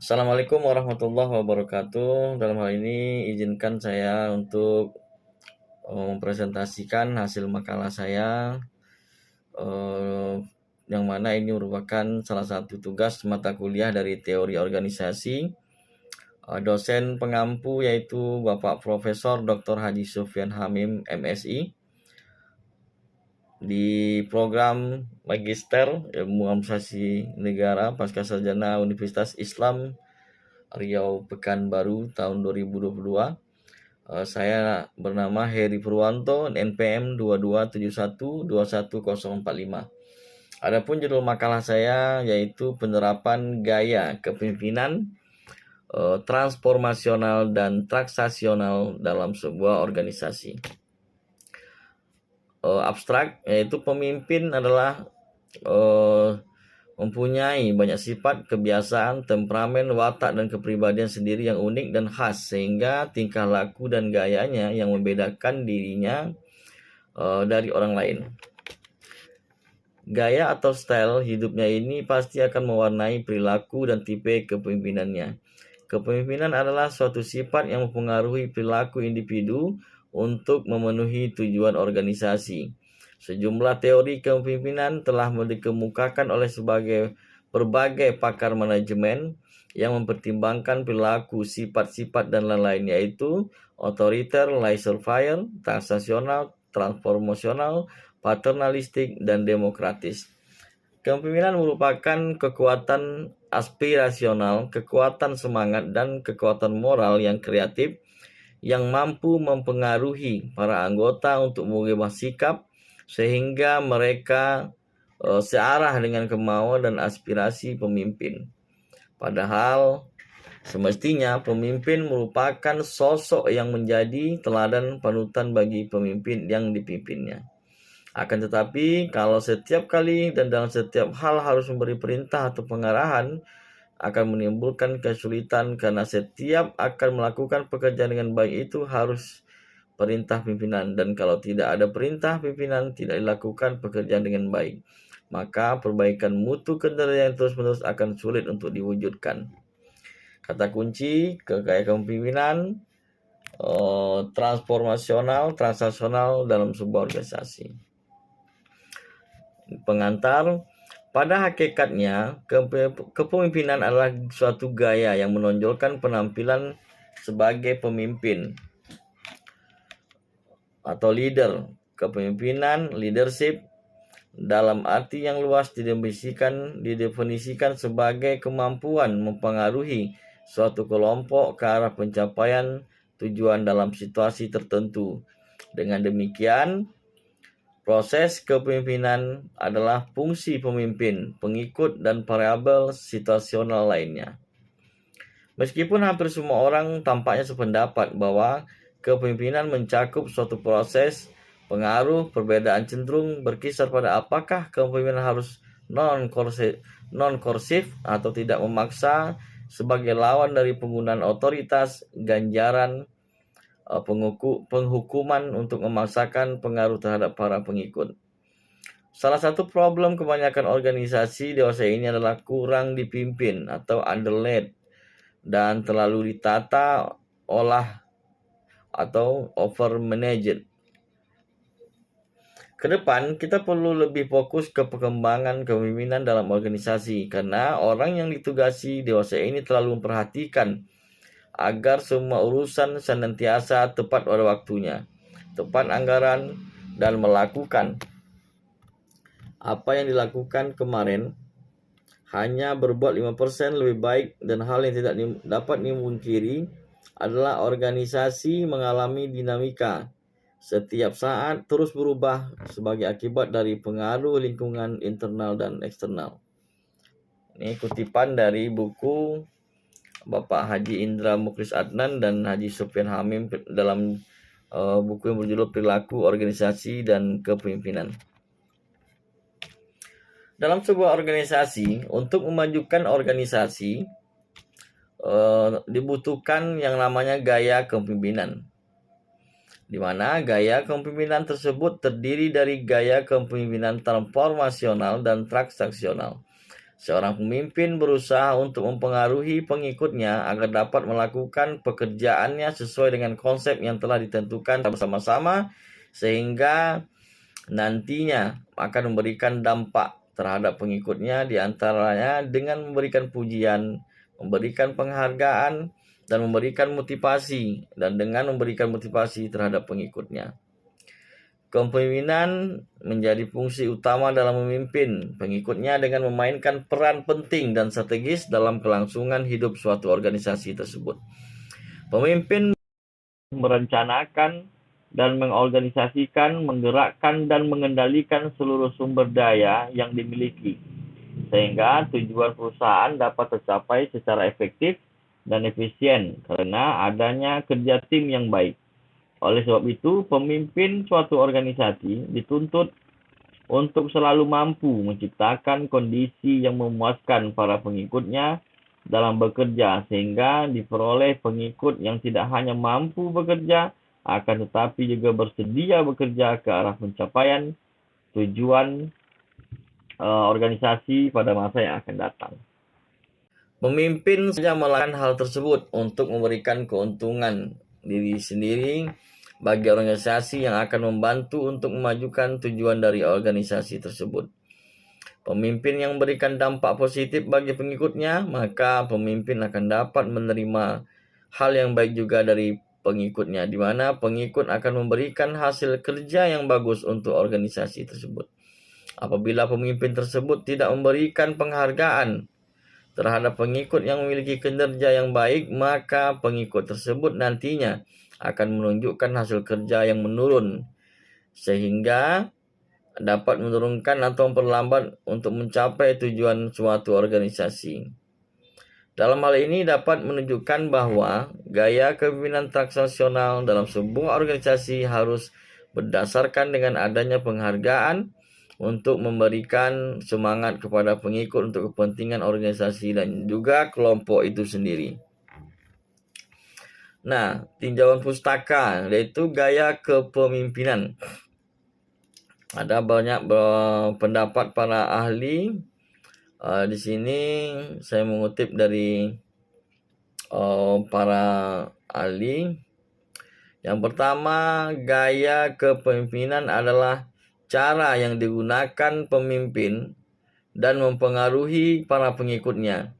Assalamualaikum warahmatullahi wabarakatuh. Dalam hal ini izinkan saya untuk mempresentasikan hasil makalah saya, eh, yang mana ini merupakan salah satu tugas mata kuliah dari teori organisasi. Dosen pengampu yaitu Bapak Profesor Dr. Haji Sufyan Hamim MSI di program Magister Ilmu Administrasi Negara Pasca Sarjana Universitas Islam Riau Pekanbaru tahun 2022. Saya bernama Heri Purwanto, NPM 2271210045. Adapun judul makalah saya yaitu penerapan gaya kepemimpinan transformasional dan transaksional dalam sebuah organisasi. Abstrak yaitu pemimpin adalah mempunyai banyak sifat, kebiasaan, temperamen, watak, dan kepribadian sendiri yang unik dan khas, sehingga tingkah laku dan gayanya yang membedakan dirinya dari orang lain. Gaya atau style hidupnya ini pasti akan mewarnai perilaku dan tipe kepemimpinannya. Kepemimpinan adalah suatu sifat yang mempengaruhi perilaku individu untuk memenuhi tujuan organisasi. Sejumlah teori kepemimpinan telah dikemukakan oleh berbagai pakar manajemen yang mempertimbangkan perilaku, sifat-sifat dan lain-lain, yaitu otoriter, laissez-faire, transaksional, transformasional, paternalistik, dan demokratis. Kepemimpinan merupakan kekuatan aspirasional, kekuatan semangat, dan kekuatan moral yang kreatif yang mampu mempengaruhi para anggota untuk mengubah sikap sehingga mereka searah dengan kemauan dan aspirasi pemimpin. Padahal semestinya pemimpin merupakan sosok yang menjadi teladan panutan bagi pemimpin yang dipimpinnya. Akan tetapi, kalau setiap kali dan dalam setiap hal harus memberi perintah atau pengarahan, akan menimbulkan kesulitan karena setiap akan melakukan pekerjaan dengan baik itu harus perintah pimpinan. Dan kalau tidak ada perintah pimpinan, tidak dilakukan pekerjaan dengan baik, maka perbaikan mutu kinerja yang terus-menerus akan sulit untuk diwujudkan. Kata kunci kekayaan kepemimpinan transformasional, transaksional dalam sebuah organisasi. Pengantar, pada hakikatnya kepemimpinan adalah suatu gaya yang menonjolkan penampilan sebagai pemimpin atau leader. Kepemimpinan, leadership, dalam arti yang luas didefinisikan sebagai kemampuan mempengaruhi suatu kelompok ke arah pencapaian tujuan dalam situasi tertentu. Dengan demikian, proses kepemimpinan adalah fungsi pemimpin, pengikut, dan variabel situasional lainnya. Meskipun hampir semua orang tampaknya sependapat bahwa kepemimpinan mencakup suatu proses, pengaruh, perbedaan cenderung berkisar pada apakah kepemimpinan harus non-korsif atau tidak memaksa sebagai lawan dari penggunaan otoritas, ganjaran, penghukuman untuk memaksakan pengaruh terhadap para pengikut. Salah satu problem kebanyakan organisasi dewasa ini adalah kurang dipimpin atau underled dan terlalu ditata olah atau overmanaged. Kedepan kita perlu lebih fokus ke perkembangan kepemimpinan dalam organisasi karena orang yang ditugasi dewasa ini terlalu memperhatikan agar semua urusan senantiasa tepat pada waktunya, tepat anggaran, dan melakukan apa yang dilakukan kemarin hanya berbuat 5% lebih baik. Dan hal yang tidak dapat dimungkiri adalah organisasi mengalami dinamika setiap saat terus berubah sebagai akibat dari pengaruh lingkungan internal dan eksternal. Ini kutipan dari buku Bapak Haji Indra Muklis Adnan dan Haji Sufyan Hamim dalam buku yang berjudul Perilaku Organisasi dan Kepemimpinan. Dalam sebuah organisasi, untuk memajukan organisasi dibutuhkan yang namanya gaya kepemimpinan, di mana gaya kepemimpinan tersebut terdiri dari gaya kepemimpinan transformasional dan transaksional. Seorang pemimpin berusaha untuk mempengaruhi pengikutnya agar dapat melakukan pekerjaannya sesuai dengan konsep yang telah ditentukan bersama-sama, sehingga nantinya akan memberikan dampak terhadap pengikutnya, diantaranya dengan memberikan pujian, memberikan penghargaan, dan memberikan motivasi, dan dengan memberikan motivasi terhadap pengikutnya. Kepemimpinan menjadi fungsi utama dalam memimpin pengikutnya dengan memainkan peran penting dan strategis dalam kelangsungan hidup suatu organisasi tersebut. Pemimpin merencanakan dan mengorganisasikan, menggerakkan dan mengendalikan seluruh sumber daya yang dimiliki, sehingga tujuan perusahaan dapat tercapai secara efektif dan efisien karena adanya kerja tim yang baik. Oleh sebab itu, pemimpin suatu organisasi dituntut untuk selalu mampu menciptakan kondisi yang memuaskan para pengikutnya dalam bekerja, sehingga diperoleh pengikut yang tidak hanya mampu bekerja, akan tetapi juga bersedia bekerja ke arah pencapaian tujuan organisasi pada masa yang akan datang. Pemimpin saja melakukan hal tersebut untuk memberikan keuntungan diri sendiri bagi organisasi yang akan membantu untuk memajukan tujuan dari organisasi tersebut. Pemimpin yang memberikan dampak positif bagi pengikutnya, maka pemimpin akan dapat menerima hal yang baik juga dari pengikutnya, di mana pengikut akan memberikan hasil kerja yang bagus untuk organisasi tersebut. Apabila pemimpin tersebut tidak memberikan penghargaan terhadap pengikut yang memiliki kinerja yang baik, maka pengikut tersebut nantinya akan menunjukkan hasil kerja yang menurun, sehingga dapat menurunkan atau memperlambat untuk mencapai tujuan suatu organisasi. Dalam hal ini dapat menunjukkan bahwa gaya kepemimpinan transaksional dalam sebuah organisasi harus berdasarkan dengan adanya penghargaan untuk memberikan semangat kepada pengikut untuk kepentingan organisasi dan juga kelompok itu sendiri. Nah, tinjauan pustaka yaitu gaya kepemimpinan. Ada banyak pendapat para ahli. Di sini saya mengutip dari para ahli. Yang pertama, gaya kepemimpinan adalah cara yang digunakan pemimpin dan mempengaruhi para pengikutnya.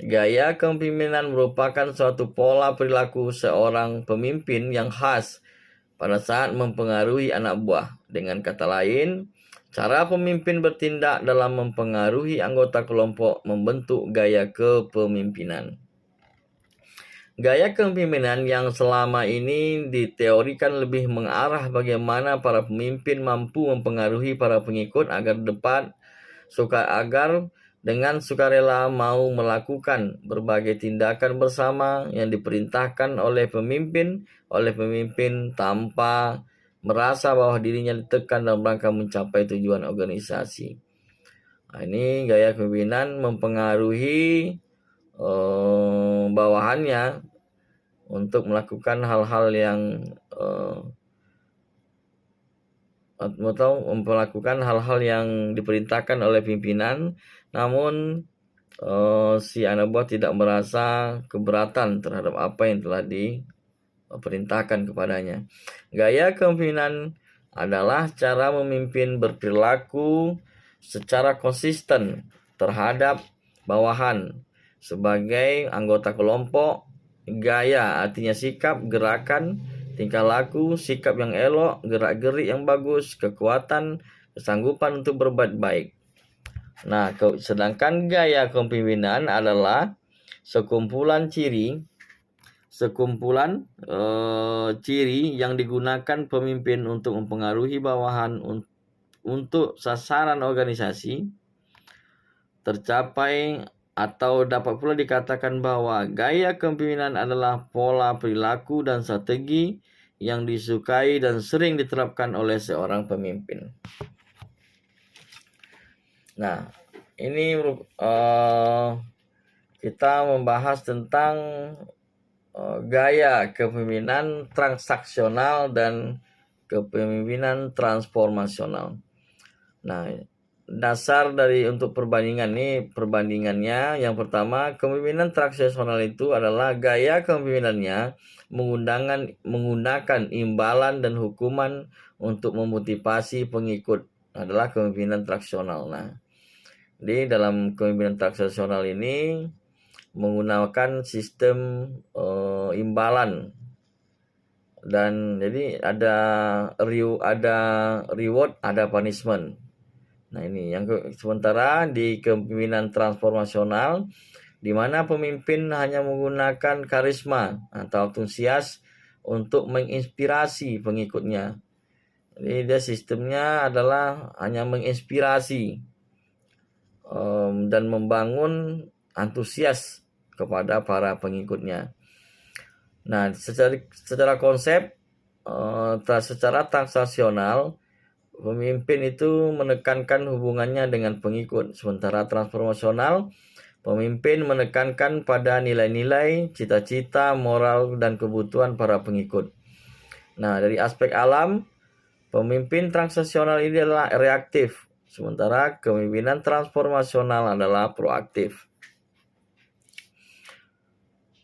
Gaya kepemimpinan merupakan suatu pola perilaku seorang pemimpin yang khas pada saat mempengaruhi anak buah. Dengan kata lain, cara pemimpin bertindak dalam mempengaruhi anggota kelompok membentuk gaya kepemimpinan. Gaya kepemimpinan yang selama ini diteorikan lebih mengarah bagaimana para pemimpin mampu mempengaruhi para pengikut agar dengan sukarela mau melakukan berbagai tindakan bersama yang diperintahkan oleh pemimpin tanpa merasa bahwa dirinya ditekan dalam rangka mencapai tujuan organisasi. Nah, ini gaya kepemimpinan mempengaruhi bawahannya untuk melakukan hal-hal yang diperintahkan oleh pimpinan, namun si anak buah tidak merasa keberatan terhadap apa yang telah diperintahkan kepadanya. Gaya kepemimpinan adalah cara memimpin berperilaku secara konsisten terhadap bawahan sebagai anggota kelompok. Gaya artinya sikap, gerakan, tingkah laku, sikap yang elok, gerak-gerik yang bagus, kekuatan, kesanggupan untuk berbuat baik. Nah, sedangkan gaya kepemimpinan adalah sekumpulan ciri yang digunakan pemimpin untuk mempengaruhi bawahan untuk sasaran organisasi tercapai, atau dapat pula dikatakan bahwa gaya kepemimpinan adalah pola perilaku dan strategi yang disukai dan sering diterapkan oleh seorang pemimpin. Nah, ini kita membahas tentang gaya kepemimpinan transaksional dan kepemimpinan transformasional. Nah, dasar dari untuk perbandingan nih, perbandingannya yang pertama, kepemimpinan transaksional itu adalah gaya kepemimpinannya menggunakan imbalan dan hukuman untuk memotivasi pengikut adalah kepemimpinan transaksional. Nah, di dalam kepemimpinan transaksional ini menggunakan sistem imbalan, dan jadi ada reward, ada punishment. Nah, ini yang sementara di kepemimpinan transformasional di mana pemimpin hanya menggunakan karisma atau antusias untuk menginspirasi pengikutnya. Jadi dia sistemnya adalah hanya menginspirasi dan membangun antusias kepada para pengikutnya. Nah, secara konsep, secara transaksional, pemimpin itu menekankan hubungannya dengan pengikut, sementara transformasional, pemimpin menekankan pada nilai-nilai, cita-cita, moral, dan kebutuhan para pengikut. Nah, dari aspek alam, pemimpin transaksional ini adalah reaktif, sementara kepemimpinan transformasional adalah proaktif.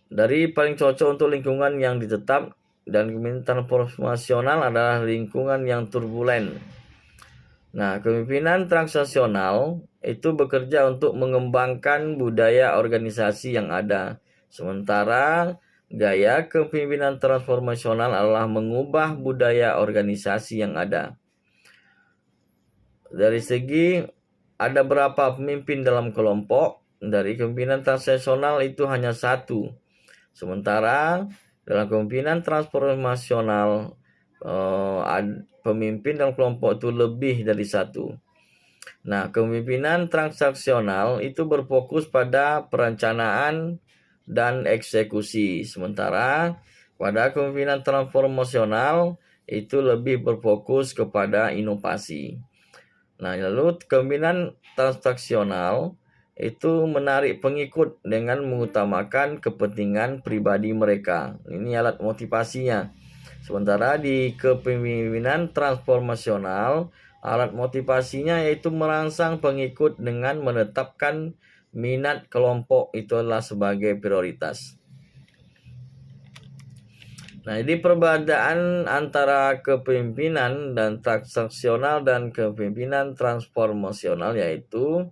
Dari paling cocok untuk lingkungan yang ditetap dan kepemimpinan transformasional adalah lingkungan yang turbulen. Nah, kepemimpinan transaksional itu bekerja untuk mengembangkan budaya organisasi yang ada. Sementara gaya kepemimpinan transformasional adalah mengubah budaya organisasi yang ada. Dari segi ada berapa pemimpin dalam kelompok, dari kepemimpinan transaksional itu hanya satu. Sementara dalam kepemimpinan transformasional pemimpin dalam kelompok itu lebih dari satu. Nah, kepemimpinan transaksional itu berfokus pada perencanaan dan eksekusi. Sementara pada kepemimpinan transformasional itu lebih berfokus kepada inovasi. Nah, lalu kepemimpinan transaksional itu menarik pengikut dengan mengutamakan kepentingan pribadi mereka. Ini alat motivasinya. Sementara di kepemimpinan transformasional, alat motivasinya yaitu merangsang pengikut dengan menetapkan minat kelompok itu adalah sebagai prioritas. Nah, ini perbedaan antara kepemimpinan dan transaksional dan kepemimpinan transformasional yaitu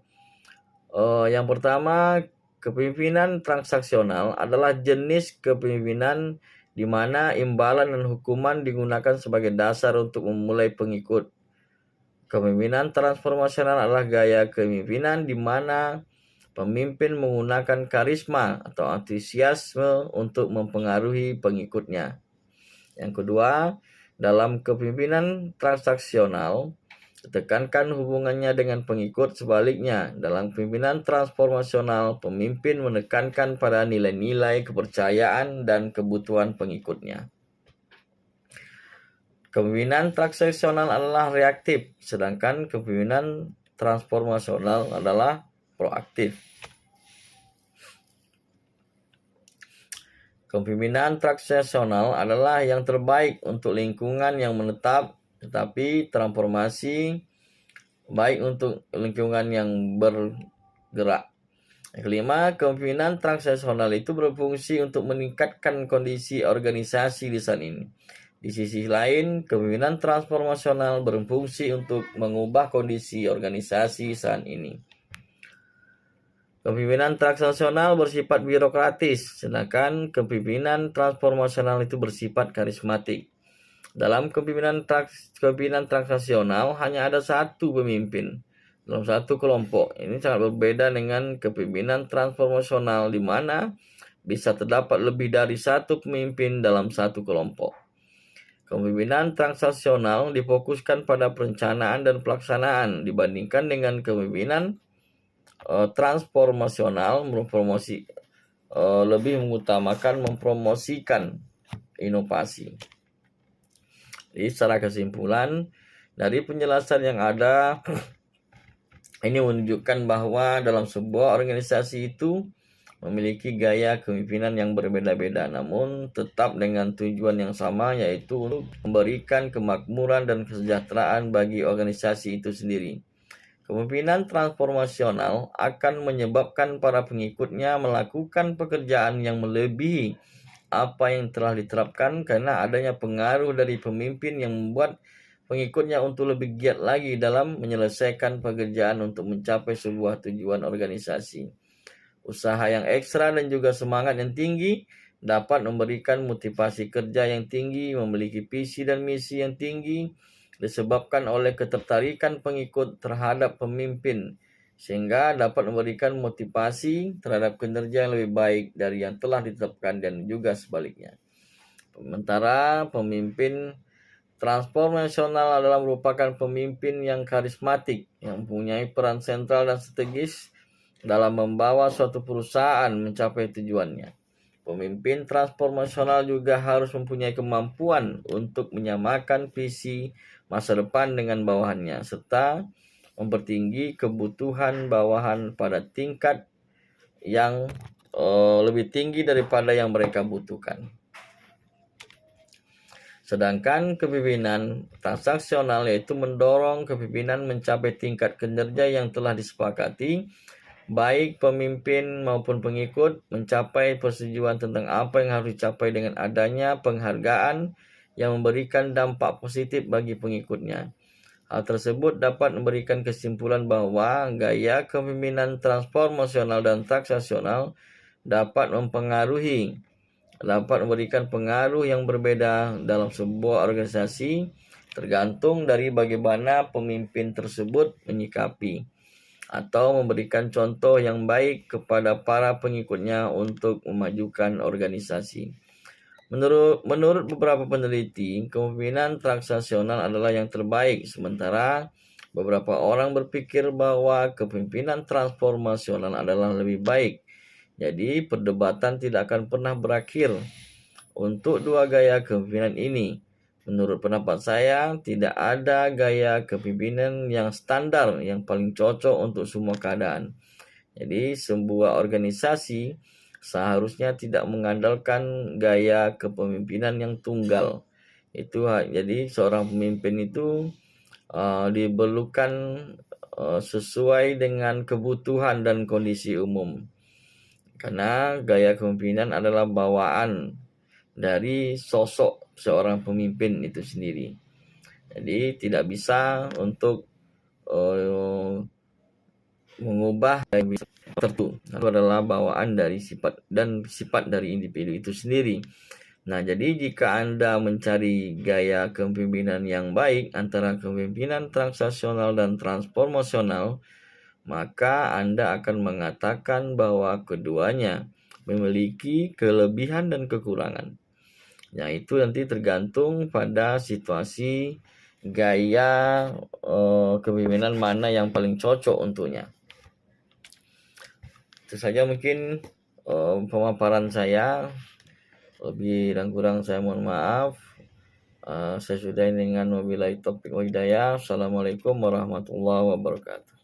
yang pertama, kepemimpinan transaksional adalah jenis kepemimpinan di mana imbalan dan hukuman digunakan sebagai dasar untuk memulai pengikut. Kepemimpinan transformasional adalah gaya kepemimpinan di mana pemimpin menggunakan karisma atau antusiasme untuk mempengaruhi pengikutnya. Yang kedua, dalam kepemimpinan transaksional, tekankan hubungannya dengan pengikut. Sebaliknya, dalam pemimpinan transformasional, pemimpin menekankan pada nilai-nilai, kepercayaan, dan kebutuhan pengikutnya. Kepemimpinan transaksional adalah reaktif, sedangkan kepemimpinan transformasional adalah proaktif. Kepemimpinan transaksional adalah yang terbaik untuk lingkungan yang menetap, tetapi transformasi baik untuk lingkungan yang bergerak. Yang kelima, kepemimpinan transaksional itu berfungsi untuk meningkatkan kondisi organisasi di saat ini. Di sisi lain, kepemimpinan transformasional berfungsi untuk mengubah kondisi organisasi saat ini. Kepemimpinan transaksional bersifat birokratis, sedangkan kepemimpinan transformasional itu bersifat karismatik. Dalam kepemimpinan transaksional hanya ada satu pemimpin dalam satu kelompok. Ini sangat berbeda dengan kepemimpinan transformasional di mana bisa terdapat lebih dari satu pemimpin dalam satu kelompok. Kepemimpinan transaksional difokuskan pada perencanaan dan pelaksanaan dibandingkan dengan kepemimpinan transformasional lebih mengutamakan mempromosikan inovasi. Jadi secara kesimpulan dari penjelasan yang ada ini menunjukkan bahwa dalam sebuah organisasi itu memiliki gaya kepemimpinan yang berbeda-beda namun tetap dengan tujuan yang sama, yaitu untuk memberikan kemakmuran dan kesejahteraan bagi organisasi itu sendiri. Kepemimpinan transformasional akan menyebabkan para pengikutnya melakukan pekerjaan yang melebihi apa yang telah diterapkan karena adanya pengaruh dari pemimpin yang membuat pengikutnya untuk lebih giat lagi dalam menyelesaikan pekerjaan untuk mencapai sebuah tujuan organisasi. Usaha yang ekstra dan juga semangat yang tinggi dapat memberikan motivasi kerja yang tinggi, memiliki visi dan misi yang tinggi, disebabkan oleh ketertarikan pengikut terhadap pemimpin, sehingga dapat memberikan motivasi terhadap kinerja yang lebih baik dari yang telah ditetapkan dan juga sebaliknya. Sementara pemimpin transformasional adalah merupakan pemimpin yang karismatik, yang mempunyai peran sentral dan strategis dalam membawa suatu perusahaan mencapai tujuannya. Pemimpin transformasional juga harus mempunyai kemampuan untuk menyamakan visi masa depan dengan bawahannya, serta mempertinggi kebutuhan bawahan pada tingkat yang lebih tinggi daripada yang mereka butuhkan. Sedangkan kepemimpinan transaksional yaitu mendorong kepemimpinan mencapai tingkat kinerja yang telah disepakati, baik pemimpin maupun pengikut mencapai persetujuan tentang apa yang harus dicapai dengan adanya penghargaan yang memberikan dampak positif bagi pengikutnya. Hal tersebut dapat memberikan kesimpulan bahwa gaya kepemimpinan transformasional dan transaksional dapat memberikan pengaruh yang berbeda dalam sebuah organisasi tergantung dari bagaimana pemimpin tersebut menyikapi atau memberikan contoh yang baik kepada para pengikutnya untuk memajukan organisasi. Menurut beberapa peneliti, kepemimpinan transaksional adalah yang terbaik, sementara beberapa orang berpikir bahwa kepemimpinan transformasional adalah lebih baik. Jadi perdebatan tidak akan pernah berakhir untuk dua gaya kepemimpinan ini. Menurut pendapat saya, tidak ada gaya kepemimpinan yang standar yang paling cocok untuk semua keadaan. Jadi sebuah organisasi seharusnya tidak mengandalkan gaya kepemimpinan yang tunggal. Jadi seorang pemimpin itu diperlukan sesuai dengan kebutuhan dan kondisi umum. Karena gaya kepemimpinan adalah bawaan dari sosok seorang pemimpin itu sendiri. Jadi tidak bisa untuk mengubah tertentu. Itu adalah bawaan dari sifat dari individu itu sendiri. Nah, jadi jika Anda mencari gaya kepemimpinan yang baik antara kepemimpinan transaksional dan transformasional, maka Anda akan mengatakan bahwa keduanya memiliki kelebihan dan kekurangan. Nah, itu nanti tergantung pada situasi gaya kepemimpinan mana yang paling cocok untuknya. Itu saja mungkin pemaparan saya. Lebih dan kurang saya mohon maaf. Saya sudahi dengan wabillahi taufiq wal hidayah. Assalamualaikum warahmatullahi wabarakatuh.